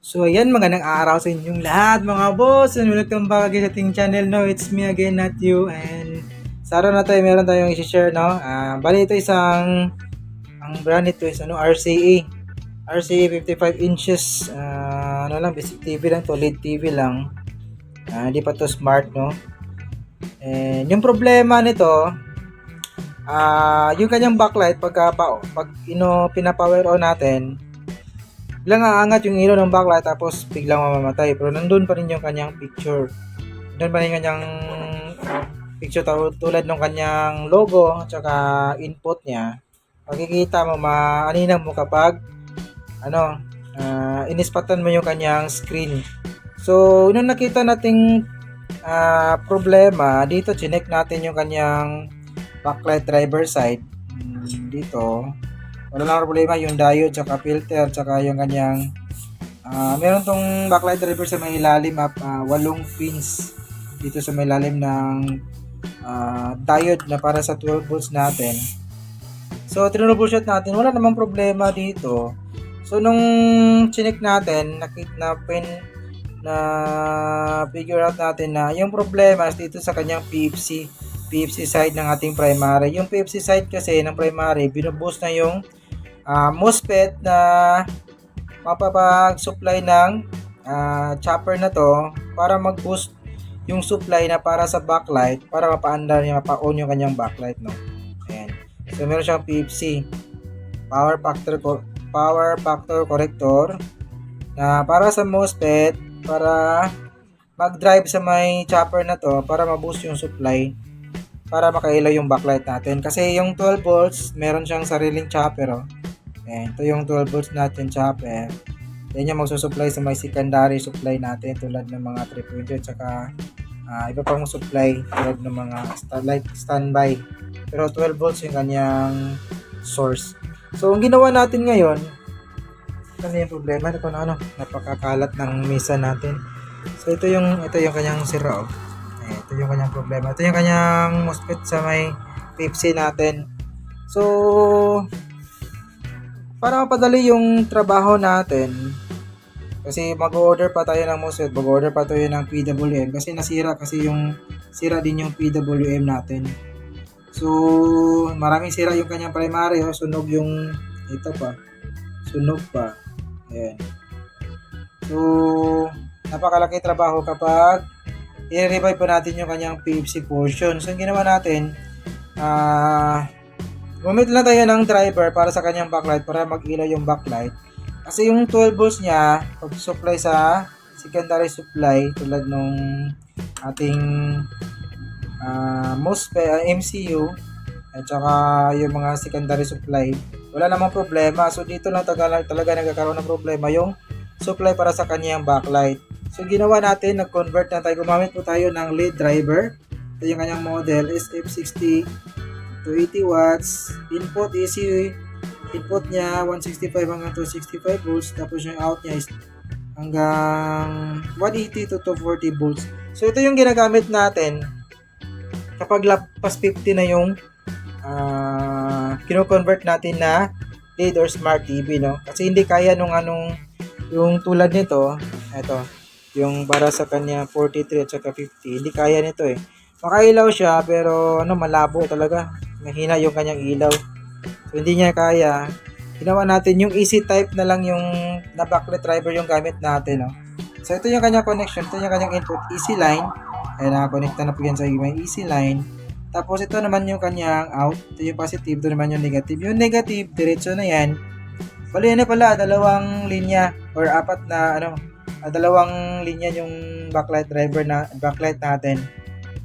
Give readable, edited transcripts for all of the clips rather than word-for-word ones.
So ayan, magandang araw sa inyong lahat mga boss, and welcome back again sa ating channel. No, it's me again, not you. And sa araw na tayo, meron tayong i-share, no. Bali ito ang brand nito is RCA 55 inches. Ano lang, basic TV lang to, LED TV lang. Hindi pa to smart, no. And yung problema nito, yung kanyang backlight pinapower on natin, biglang aangat yung ilaw ng backlight tapos biglang mamamatay, pero nandun pa rin yung kanyang picture. Nandun pa rin yung kanyang picture tulad ng kanyang logo at saka input niya. Makikita mo, maaninag mo kapag inispatan mo yung kanyang screen. So nung nakita nating problema dito, chinek natin yung kanyang backlight driver side. Dito wala lang problema, yung diode tsaka filter tsaka yung kanyang meron tong backlight driver sa may ilalim, 8 pins dito sa may ilalim ng diode na para sa 12 volts natin. So tinroubleshoot natin, wala namang problema dito. So nung chinek natin, na figure out natin na yung problema is dito sa kanyang PFC side ng ating primary. Yung PFC side kasi ng primary, binuboost na yung MOSFET na mapapag-supply ng chopper na to para mag-boost yung supply na para sa backlight, para mapaandar niya, mapa-on yung kanyang backlight, no. Ayan. So meron siyang PFC, power factor corrector, na para sa MOSFET, para mag-drive sa may chopper na to para ma-boost yung supply para makailaw yung backlight natin. Kasi yung 12 volts, meron siyang sariling chopper, oh. Ayan, ito yung 12 volts natin chopper. Yan yung magsusupply sa may secondary supply natin tulad ng mga 3.2 saka iba pang supply tulad ng mga standby. Pero 12 volts yung kanyang source. So, ang ginawa natin ngayon, kasi yung problema ito na napakakalat ng mesa natin. So, ito yung kanyang sira, oh. Ito yung kanyang problema. Ito yung kanyang MOSFET sa may Pepsi natin. So, para mapadali yung trabaho natin, kasi mag-order pa tayo ng MOSFET, mag-order pa tayo ng PWM kasi sira din yung PWM natin. So, maraming sira yung kanyang primary, oh. Sunog pa. Ayan. So, napakalaki trabaho kapag i-revive pa natin yung kanyang PFC portion. So, yung ginawa natin, gumamit lang tayo ng driver para sa kanyang backlight para mag-ilaw yung backlight. Kasi yung 12 volts niya, pag-supply sa secondary supply tulad nung ating MOSFET, MCU at saka yung mga secondary supply, wala namang problema. So dito lang talaga nagkakaroon ng problema yung supply para sa kanyang backlight. So ginawa natin, nag-convert na tayo, gumamit po tayo ng lead driver. Ito yung kanyang model is F60 to 80 watts. Input AC, input niya 165 hanggang 265 volts, tapos yung out niya is hanggang 180 to 240 volts. So ito yung ginagamit natin kapag lapas 50 na yung kino-convert natin na LED or smart TV, no? Kasi hindi kaya yung tulad nito, ito, yung para sa kanya 43 at saka 50, hindi kaya nito eh. Makailaw siya pero malabo talaga. Mahina yung kanyang ilaw. So hindi niya kaya. Ginawa natin yung easy type na lang yung na backlight driver yung gamit natin, no? So ito yung kanyang connection, ito yung kanyang input, easy line. Ay nakakonekta na po yan sa may easy line. Tapos ito naman yung kanyang out, ito yung positive, ito naman yung negative. Yung negative, diretso na yan. Bali na pala, dalawang linya or dalawang linya yung backlight natin.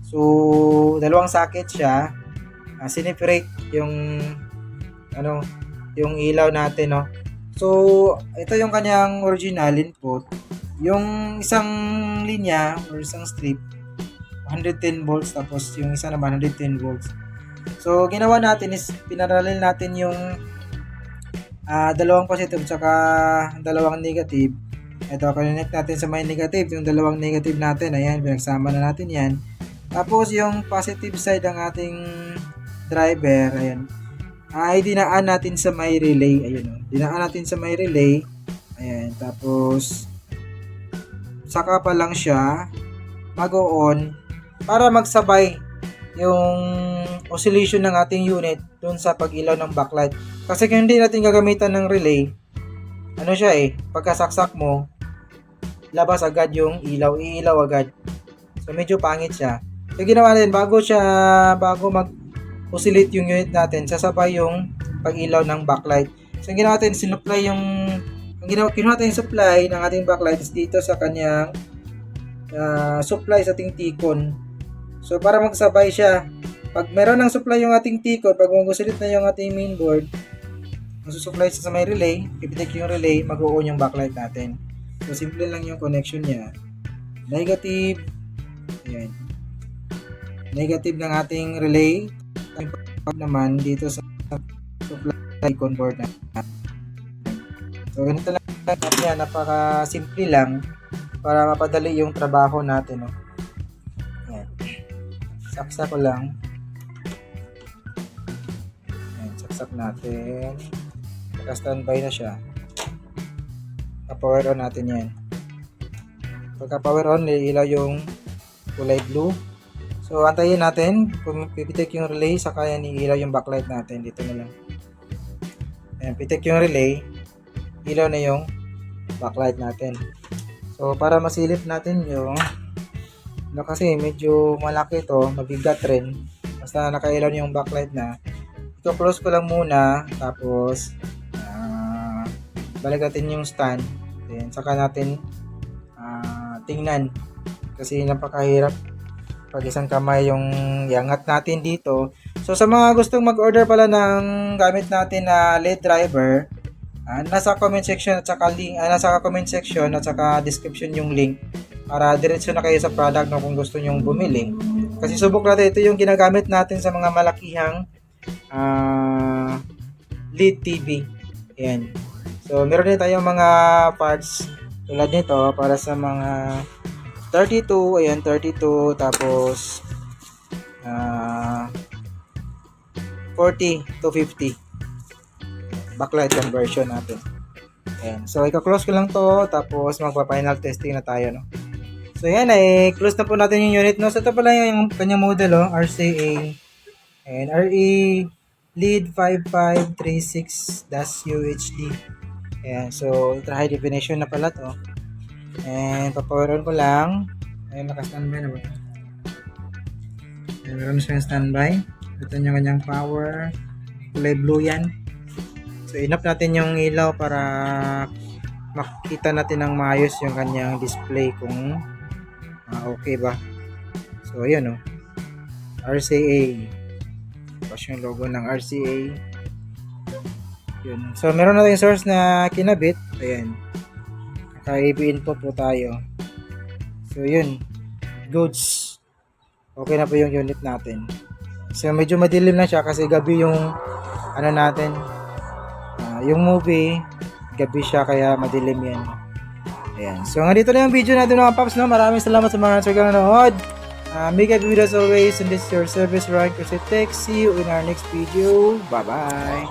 So, dalawang socket siya. Sineperate yung yung ilaw natin, no. So, ito yung kanyang original input. Yung isang linya or isang strip 110 volts, tapos yung isa naman 110 volts. So, ginawa natin is pinarallel natin yung dalawang positive saka dalawang negative. Ito, connect natin sa may negative, yung dalawang negative natin, ayan, pinagsama na natin yan. Tapos yung positive side ng ating driver, ayan, ay dinaan natin sa may relay, ayun, dinaan natin sa may relay, ayan, tapos saka pa lang siya mag-on para magsabay yung oscillation ng ating unit dun sa pag-ilaw ng backlight. Kasi kung hindi natin gagamitan ng relay, ano siya pagkasaksak mo, labas agad yung ilaw, iilaw agad. So medyo pangit siya. So ginawa natin, bago mag-oscillate yung unit natin, sasabay yung pag-ilaw ng backlight. So ginawa natin, kinuha natin yung supply ng ating backlight is dito sa kanyang supply sa ating T-con. So para magsabay siya, pag meron ng supply yung ating T-con, pag mag-oscillate na yung ating mainboard, masusupply sa may relay, pipitik yung relay, mag-on yung backlight natin. So simple lang yung connection niya. Negative, ayan. Negative ng ating relay, naman dito sa supply convert na. So ganito lang yan, napaka simple lang para mapadali yung trabaho natin, no. Ayan. Saksak ko lang. Ayan, saksak natin. Naka-standby na siya. Pa-power on natin yan. Pagka power on, ilaw yung kulay blue. So antayin natin kung pipitik yung relay, saka yan ilaw yung backlight natin. Dito na lang. Ayan, pitik yung relay, ilaw na yung backlight natin. So para masilip natin yung kasi medyo malaki to, mabigat rin. Basta nakailaw yung backlight na. I-close ko lang muna, tapos balik natin yung stand, then saka natin tingnan kasi napakahirap pag isang kamay yung iangat natin dito. So sa mga gustong mag-order pala ng gamit natin na LED driver, nasa comment section at saka link, nasa comment section at saka description yung link para diretso na kayo sa product, no, kung gusto nyong bumili. Kasi subok natin, ito yung ginagamit natin sa mga malakihang LED TV. Ayan. So meron din tayong mga parts tulad nito para sa mga 32, ayan 32, tapos 40 to 50 backlight conversion natin. Ayan. So i-close ko lang to, tapos magpa-final testing na tayo, no. So yan, close na po natin yung unit, no. So ito pala yung kanyang model, RCA and RE lead 5536-UHD. Ayan, so ultra high definition na pala to. And papower on ko lang. Ayan, naka-standby na ba? Ayan, meron siyang standby. Ito yung kanyang power. Kulay blue yan. So inap natin yung ilaw para makita natin ng maayos yung kanyang display kung okay ba. So ayan, RCA. Tapos yung logo ng RCA. Yun. So meron na tayong source na kinabit. Ayan. Naka-AV input po tayo. So yun. Goods. Okay na po yung unit natin. So medyo madilim na siya kasi gabi yung natin. Yung movie, gabi siya kaya madilim yan. Ayan. So nga dito na yung video natin mga paps, no. Maraming salamat sa mga nanonood. Make a video as always, and this is your service Ryan Cruzetech. See you in our next video. Bye bye.